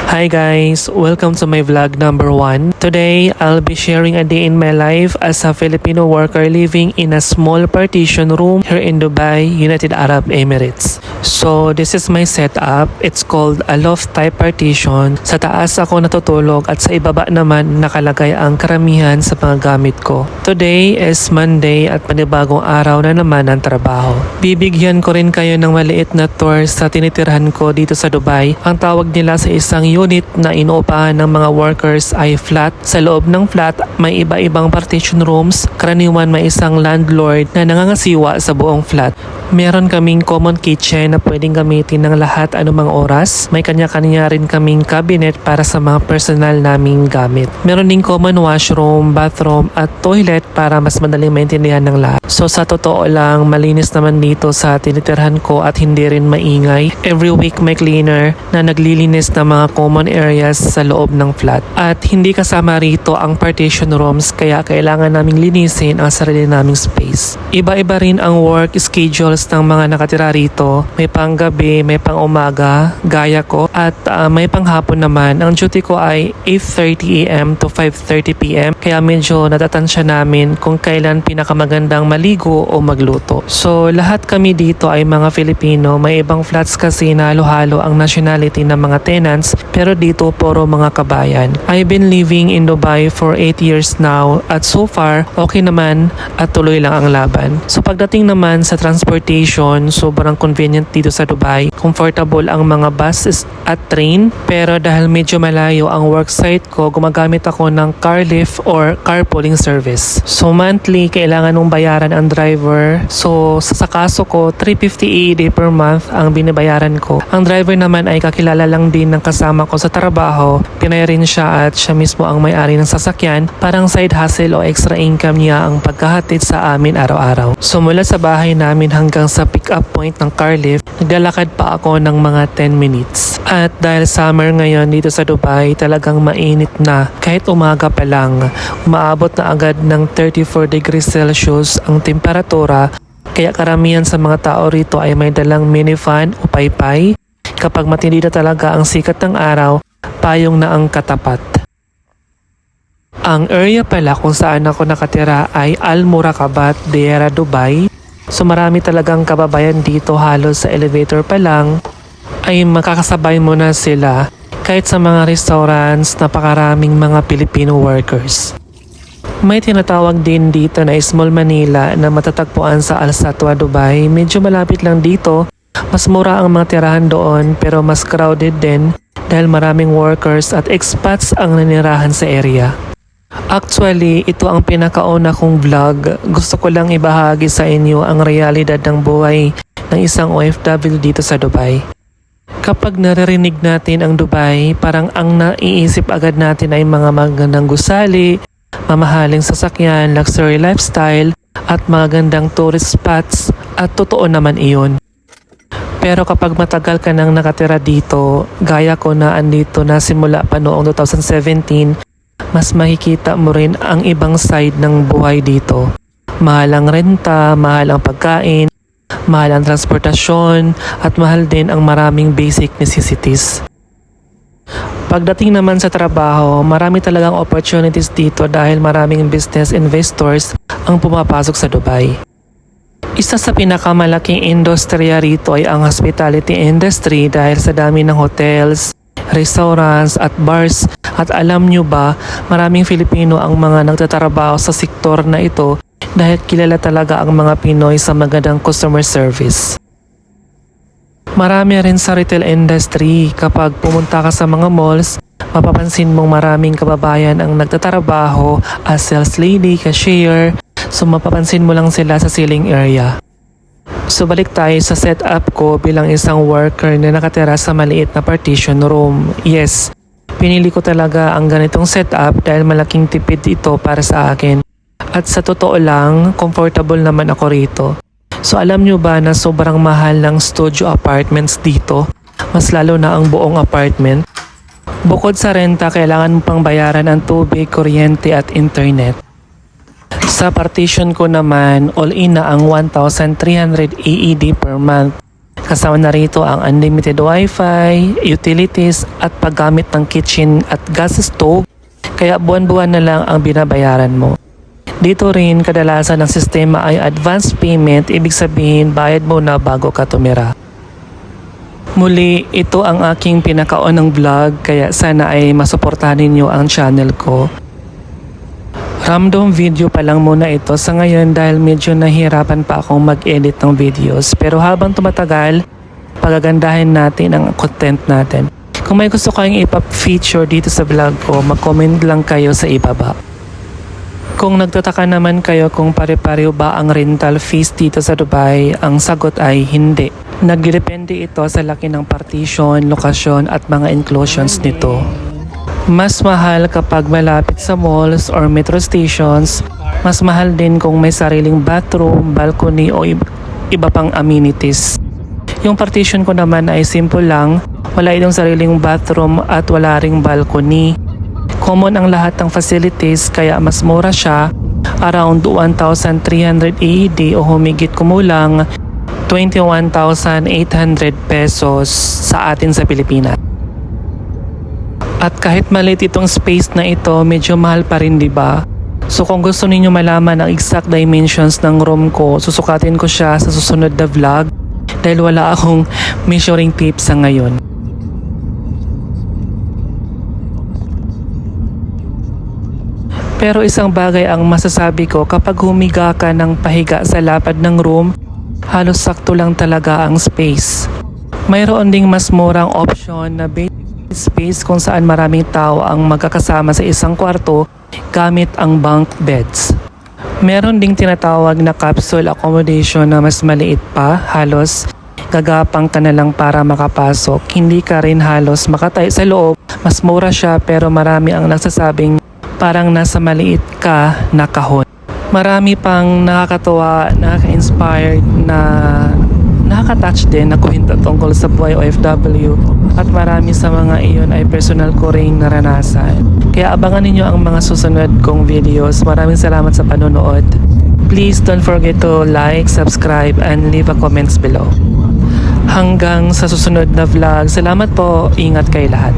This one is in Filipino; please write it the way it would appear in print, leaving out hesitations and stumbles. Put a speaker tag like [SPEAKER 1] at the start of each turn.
[SPEAKER 1] Hi guys! Welcome to my vlog number 1. Today, I'll be sharing a day in my life as a Filipino worker living in a small partition room here in Dubai, United Arab Emirates. So, this is my setup. It's called a loft type partition. Sa taas ako natutulog at sa ibaba naman nakalagay ang karamihan sa mga gamit ko. Today is Monday at panibagong araw na naman ng trabaho. Bibigyan ko rin kayo ng maliit na tour sa tinitirhan ko dito sa Dubai. Ang tawag nila sa isang unit na inuupahan ng mga workers ay flat. Sa loob ng flat, may iba-ibang partition rooms. Karaniwan may isang landlord na nangangasiwa sa buong flat. Meron kaming common kitchen na pwedeng gamitin ng lahat anumang oras. May kanya-kanya rin kaming cabinet para sa mga personal naming gamit. Meron ding common washroom, bathroom at toilet para mas madaling maintindihan ng lahat. So sa totoo lang, malinis naman dito sa tinitirhan ko at hindi rin maingay. Every week may cleaner na naglilinis ng mga common areas sa loob ng flat. At hindi kasama rito ang partition rooms kaya kailangan naming linisin ang sarili naming space. Iba-iba rin ang work schedules ng mga nakatira rito. May panggabi, may pang umaga, gaya ko, at may panghapon naman. Ang duty ko ay 8:30 AM to 5:30 PM kaya medyo natatansya namin kung kailan pinakamagandang maligo o magluto. So lahat kami dito ay mga Filipino. May ibang flats kasi na halo-halo ang nationality ng mga tenants pero dito puro mga kabayan. I've been living in Dubai for 8 years now at so far okay naman at tuloy lang ang laban. So pagdating naman sa transportation, sobrang convenient dito sa Dubai. Comfortable ang mga buses at train pero dahil medyo malayo ang worksite ko, gumagamit ako ng car lift or carpooling service. So monthly, kailangan mong bayaran ang driver. So sa kaso ko, 350 AED per month ang binabayaran ko. Ang driver naman ay kakilala lang din ng kasama ko sa trabaho. Pinay rin siya at siya mismo ang may-ari ng sasakyan. Parang side hustle o extra income niya ang pagkahatid sa amin araw-araw. So mula sa bahay namin hanggang sa pick-up point ng car lift, naglalakad pa ako ng mga 10 minutes. At dahil summer ngayon dito sa Dubai, talagang mainit na. Kahit umaga pa lang, umaabot na agad ng 34 degrees Celsius ang temperatura. Kaya karamihan sa mga tao rito ay may dalang mini fan o paypay. Kapag matindi na talaga ang sikat ng araw, payong na ang katapat. Ang area pala kung saan ako nakatira ay Al Murakabat, Deira, Dubai. So marami talagang kababayan dito, halos sa elevator pa lang ay makakasabay mo na sila. Kahit sa mga restaurants, napakaraming mga Filipino workers. May tinatawag din dito na Small Manila na matatagpuan sa Al Satwa, Dubai. Medyo malapit lang dito. Mas mura ang mga tirahan doon pero mas crowded din dahil maraming workers at expats ang nanirahan sa area. Actually, ito ang pinakauna kong vlog. Gusto ko lang ibahagi sa inyo ang realidad ng buhay ng isang OFW dito sa Dubai. Kapag naririnig natin ang Dubai, parang ang naiisip agad natin ay mga magandang gusali, mamahaling sasakyan, luxury lifestyle, at magandang tourist spots, at totoo naman iyon. Pero kapag matagal ka nang nakatira dito, gaya ko na andito na simula pa noong 2017, mas makikita mo rin ang ibang side ng buhay dito. Mahal ang renta, mahal ang pagkain, mahal ang transportasyon, at mahal din ang maraming basic necessities. Pagdating naman sa trabaho, marami talagang opportunities dito dahil maraming business investors ang pumapasok sa Dubai. Isa sa pinakamalaking industriya rito ay ang hospitality industry dahil sa dami ng hotels, restaurants at bars. At alam nyo ba, maraming Filipino ang mga nagtatrabaho sa sektor na ito dahil kilala talaga ang mga Pinoy sa magandang customer service. Marami rin sa retail industry. Kapag pumunta ka sa mga malls, mapapansin mong maraming kababayan ang nagtatrabaho as sales lady, cashier. So mapapansin mo lang sila sa ceiling area. So balik tayo sa setup ko bilang isang worker na nakatira sa maliit na partition room. Yes, pinili ko talaga ang ganitong setup dahil malaking tipid ito para sa akin. At sa totoo lang, comfortable naman ako rito. So alam nyo ba na sobrang mahal ng studio apartments dito? Mas lalo na ang buong apartment. Bukod sa renta, kailangan mo pang bayaran ang tubig, kuryente at internet. Sa partition ko naman, all in na ang 1,300 AED per month. Kasama na rito ang unlimited wifi, utilities at paggamit ng kitchen at gas stove, kaya buwan-buwan na lang ang binabayaran mo. Dito rin kadalasan ng sistema ay advance payment, ibig sabihin bayad mo na bago ka tumira. Muli, ito ang aking pinakaunang vlog kaya sana ay masuportahan ninyo ang channel ko. Random video pa lang muna ito sa ngayon dahil medyo nahihirapan pa akong mag-edit ng videos. Pero habang tumatagal, pagagandahin natin ang content natin. Kung may gusto kayong ipa-feature dito sa vlog ko, mag-comment lang kayo sa ibaba. Kung nagtataka naman kayo kung pare-pareho ba ang rental fees dito sa Dubai, ang sagot ay hindi. Nagdepende ito sa laki ng partition, lokasyon at mga inclusions nito. Mas mahal kapag malapit sa malls or metro stations, mas mahal din kung may sariling bathroom, balcony o iba pang amenities. Yung partition ko naman ay simple lang, wala itong sariling bathroom at wala ring balcony. Common ang lahat ng facilities kaya mas mura siya, around 1,300 AED o humigit kumulang 21,800 pesos sa atin sa Pilipinas. At kahit maliit itong space na ito, medyo mahal pa rin, di ba? So kung gusto niyo malaman ang exact dimensions ng room ko, susukatin ko siya sa susunod na vlog dahil wala akong measuring tape sa ngayon. Pero isang bagay ang masasabi ko, kapag humiga ka ng pahiga sa lapad ng room, halos sakto lang talaga ang space. Mayroon ding mas murang option na bed space kung saan maraming tao ang magkakasama sa isang kwarto gamit ang bunk beds. Meron ding tinatawag na capsule accommodation na mas maliit pa, halos gagapang ka na lang para makapasok. Hindi ka rin halos makatay sa loob, mas mura siya pero marami ang nagsasabing parang nasa maliit ka na kahon. Marami pang nakakatuwa, nakaka-inspired na nakaka-touch din na kwento tungkol sa buhay OFW at marami sa mga iyon ay personal ko ring naranasan. Kaya abangan ninyo ang mga susunod kong videos. Maraming salamat sa panonood. Please don't forget to like, subscribe, and leave a comments below. Hanggang sa susunod na vlog. Salamat po. Ingat kayo lahat.